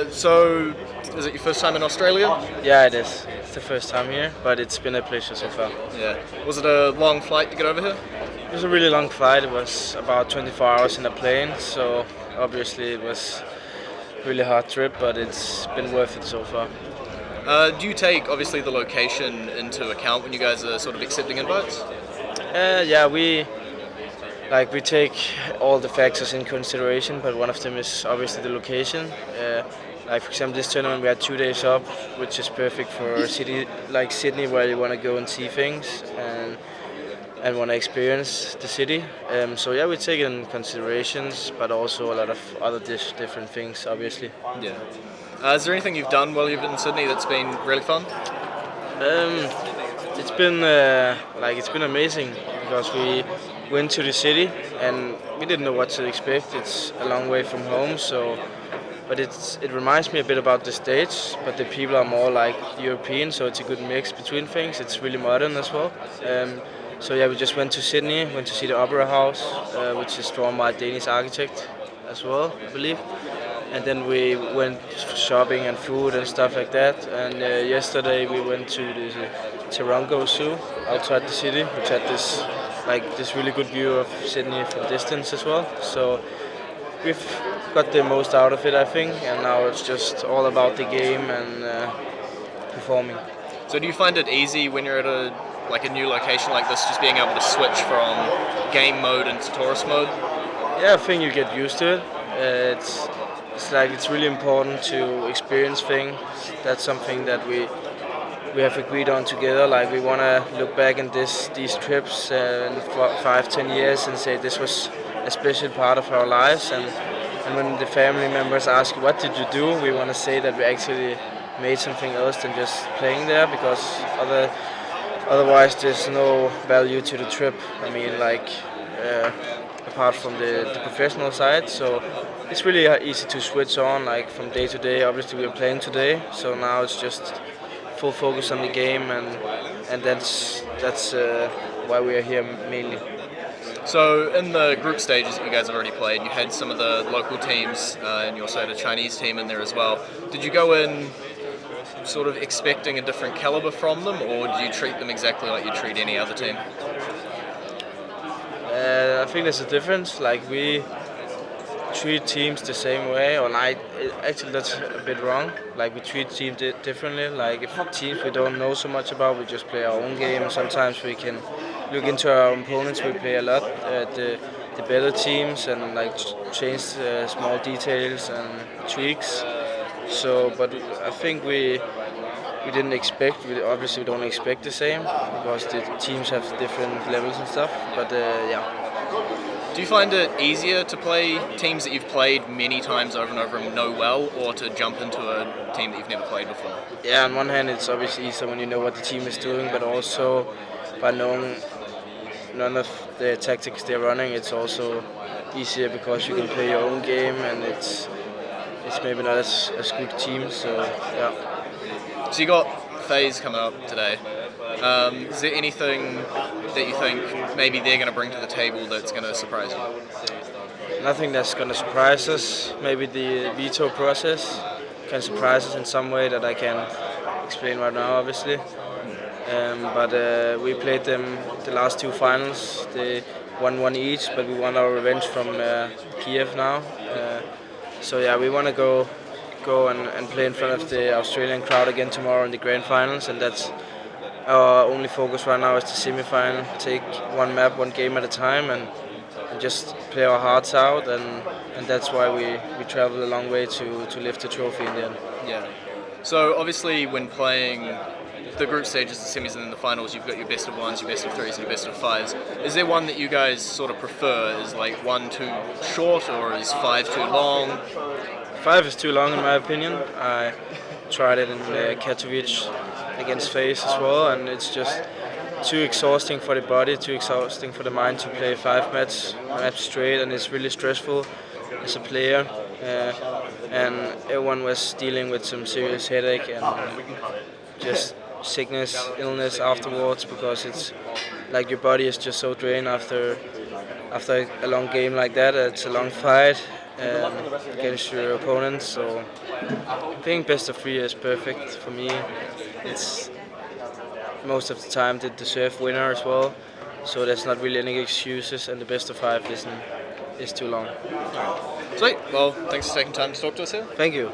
So, is it your first time in Australia? Yeah, it is. It's the first time here, but it's been a pleasure so far. Yeah. Was it a long flight to get over here? It was a really long flight. It was about 24 hours in a plane, so obviously it was a really hard trip, but it's been worth it so far. Do you take, obviously, the location into account when you guys are sort of accepting invites? Yeah, we take all the factors in consideration, but one of them is obviously the location. Like for example, this tournament we had 2 days up, which is perfect for a city like Sydney, where you want to go and see things and want to experience the city. So yeah, we take it in considerations, but also a lot of other different things, obviously. Yeah. Is there anything you've done while you've been in Sydney that's been really fun? It's been amazing because we went to the city and we didn't know what to expect. It's a long way from home, but it reminds me a bit about the States, but the people are more like European, so it's a good mix between things. It's really modern as well. So yeah, we just went to Sydney, went to see the Opera House, which is drawn by a Danish architect as well, I believe. And then we went shopping and food and stuff like that. And yesterday we went to the Taronga Zoo outside the city, which had this really good view of Sydney from distance as well. So we've got the most out of it, I think. And now it's just all about the game and performing. So do you find it easy when you're at a new location like this, just being able to switch from game mode into tourist mode? Yeah, I think you get used to it. It's really important to experience things. That's something that we have agreed on together. Like we want to look back in these trips in 5-10 years and say this was a special part of our lives. And when the family members ask what did you do, we want to say that we actually made something else than just playing there, because otherwise there's no value to the trip. I mean, apart from the professional side. So it's really easy to switch on, like from day to day. Obviously we are playing today, so now it's just full focus on the game, and that's why we are here mainly. So in the group stages that you guys have already played, you had some of the local teams, and you also had a Chinese team in there as well. Did you go in sort of expecting a different caliber from them, or do you treat them exactly like you treat any other team? I think there's a difference. Like we treat teams the same way, or actually that's a bit wrong. Like we treat teams differently. Like if teams we don't know so much about, we just play our own game. Sometimes we can look into our opponents. We play a lot the better teams and change small details and tweaks. So, but I think we didn't expect. We obviously don't expect the same because the teams have different levels and stuff. But yeah. Do you find it easier to play teams that you've played many times over and over and know well, or to jump into a team that you've never played before? Yeah, on one hand it's obviously easier when you know what the team is doing, but also by knowing none of the tactics they're running, it's also easier because you can play your own game and it's maybe not as good team. So yeah. So you got FaZe coming up today. Is there anything that you think maybe they're going to bring to the table that's going to surprise you? Nothing that's going to surprise us. Maybe the veto process can surprise us in some way that I can explain right now, obviously. But we played them the last two finals. They won one each, but we want our revenge from Kiev now. So yeah, we want to go and play in front of the Australian crowd again tomorrow in the grand finals, and that's our only focus right now is the semi-final. Take one map, one game at a time, and just play our hearts out, and that's why we travel a long way to lift the trophy in the end. Yeah. So obviously when playing the group stages, the semis and then the finals, you've got your best of ones, your best of threes and your best of fives. Is there one that you guys sort of prefer? Is like 1 too short, or is 5 too long? 5 is too long in my opinion. I tried it in Kjaerbye against FaZe as well, and it's just too exhausting for the body, too exhausting for the mind to play 5 maps straight, and it's really stressful as a player. And everyone was dealing with some serious headache and just sickness, illness afterwards, because it's like your body is just so drained after a long game like that. It's a long fight, against your opponents. So I think best of 3 is perfect for me. It's most of the time the deserved winner as well. So there's not really any excuses, and the best of 5 is too long. Sweet. Well, thanks for taking time to talk to us here. Thank you.